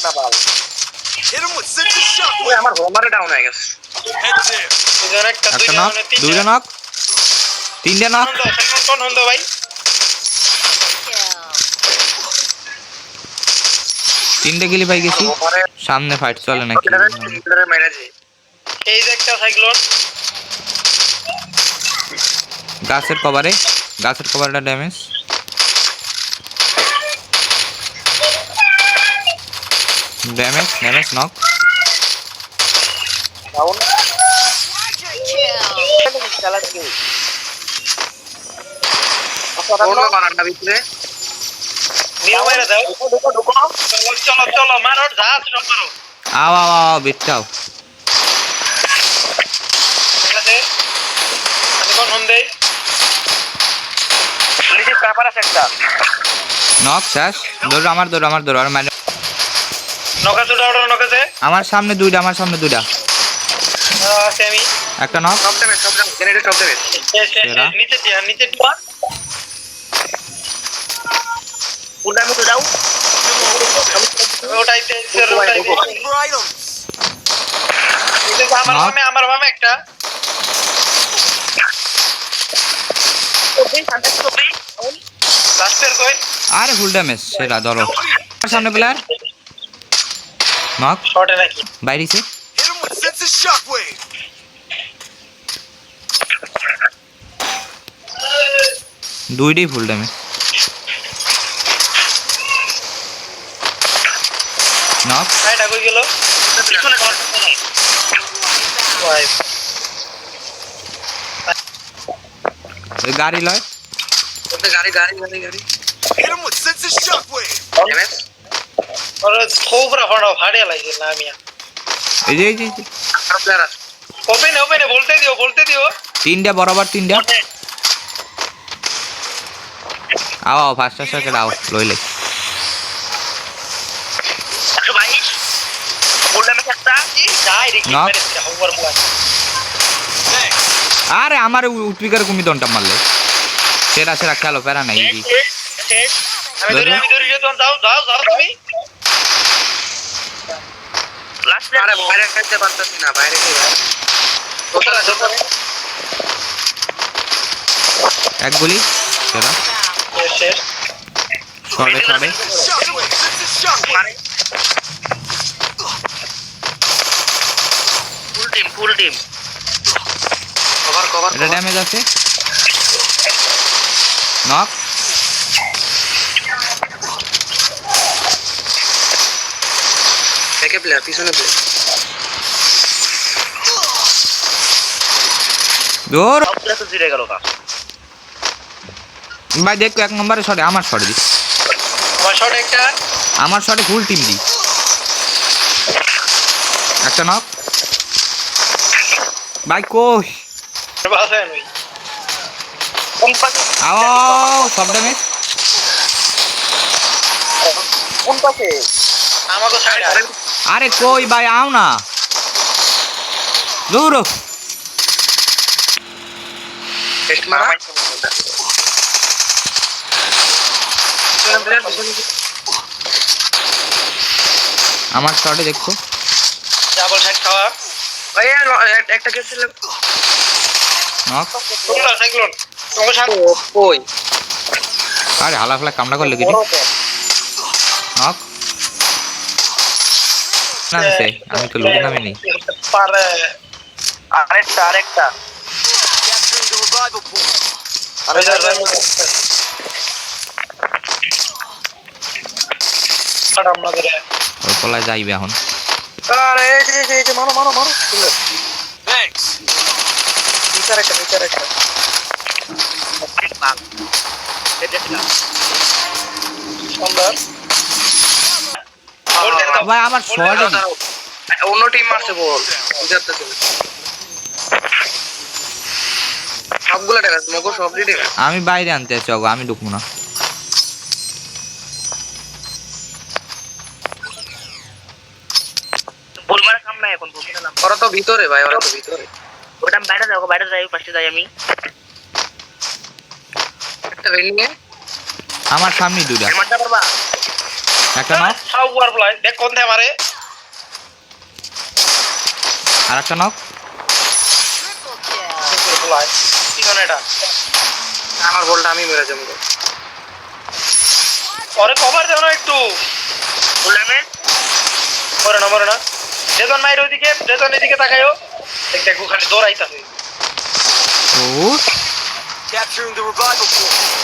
না বাল Hit him with sense shock. ওই আমার হোমারে ডাউন হয়ে গেছে Head there. দুজন একটা একটা নক, দুইটা নক, তিনটা নক। কোন হন্দো ভাই তিনটে গিলি পাই গেছি। সামনে ফাইট চলে নাকি? কিলারে মেরেছে এই যে একটা সাইক্লোন গাছের কভারটা ড্যামেজ। Damage knock. ডাউন খেলা কি ওটা বারান্দা ভিতরে নিও মেরে দাও ঢুকো চলো মারো যা সব মারো আও বিটটাও। ঠিক আছে আমি কোন হন্দে নিচে পেপার আছে একটা নক শেষ। দৌড় আমার দৌড় আর মানে নকাছে দাও নকাছে আমার সামনে দুইটা সেমি একটা নক। সব দেবে জেনারেটর সব দেবে নিচে দিয়া কোনটা আমি তো যাও ওটাইতে Looking for items. আমার মামে একটা লাস্টের কই আরে ফুল ড্যামেজ সেরা ধরো। আমার সামনে প্লেয়ার নক শর্টে নাকি বাইরেছে। Hit him with sense shockwave. দুইটাই ফুল ড্যামেজ। নক এটা কই গেল পিছনে ভাই ওই গাড়ি লয়। ওতে গাড়ি Hit him with sense shockwave. Damage ওরে কোবরা ফাড়িয়া লাগে না আমি এই যে আর প্লেয়ার আছে ওপেনে বলতে দিও তিনটা বরাবর তিনটা। আও ফার্স্ট সেকেন্ড আও লইলে। 122 ফুল ড্যামেজ একটা ডাইরেক্ট Knock. মেরে দিছে ওভার বল Thanks. আরে আমার উঠপিকার কুমি দনটা মারলে। সেরা খেলো প্যারা নাই। আমি ধরি যাও তুমি লাস্ট আরে বাইরে কাটতে পারতাছি না বাইরে কি ভাই ওটা এক গুলি সেরা শেষ ছড়ে Hit him with sense shockwave. Full team cover এটা ড্যামেজ আছে। নক দেখে প্লেয়ার পিছনে প্লেয়ার দৌড় সব প্লেয়ার তো জিরে গেল কা ভাই দেখো এক নম্বরে শটে আমার শট দি। আমার শট একটা আমার শটে ফুল টিম দি। একটা নক ভাই কই বাসে নই কোন পাশে আও সব ড্যামেজ। আমাকে সাইড আরে কই ভাই আও না দৌড়ো। টেস্ট মারা আমার শটে দেখো ডাবল সাইড খাওয়া ভাই একটা কেস ছিল নক। তোমরা সাইক্লোন তোমাকে সাথে কই আরে হালা কামড়া করলে কিছু নক না দিছে। আমি তো লুকে নামি নি। পারে আরেকটা Capturing the revival point. আমাদের ওই পলায় যাইবে এখন। আরে এই যে মারো Thanks. বিচার একটা সুন্দর ভাই আমার শটে অন্য টিম মারছে বল বুঝাতেছে সবগুলো টাকা মগো সব রেডি আমি বাইরে আনতে আছি ওগো আমি ঢুকবো না। বলবার কাম নাই এখন বুঝতে না ওরা তো ভিতরে ভাই ওরা তো ভিতরে ওটা বাইরে যাই পাশে যাই আমি একটা ভেন্ডিং এ আমার সামনে দুইটা হেলমেটটা পারবা একটা নক সাউ ওয়ার প্লাই দেখ কোন থেকে মারে আর একটা নক প্লাই পিছনে এটা আমার বলটা আমি মেরে যাবো ওরে কভার দাও না একটু ফুল ড্যামেজ মরে না রেজন মাইর ওইদিকে রেজন এদিকে তাকায়ও দেখ খালি দৌড়াইতাছে ও Capturing the revival point.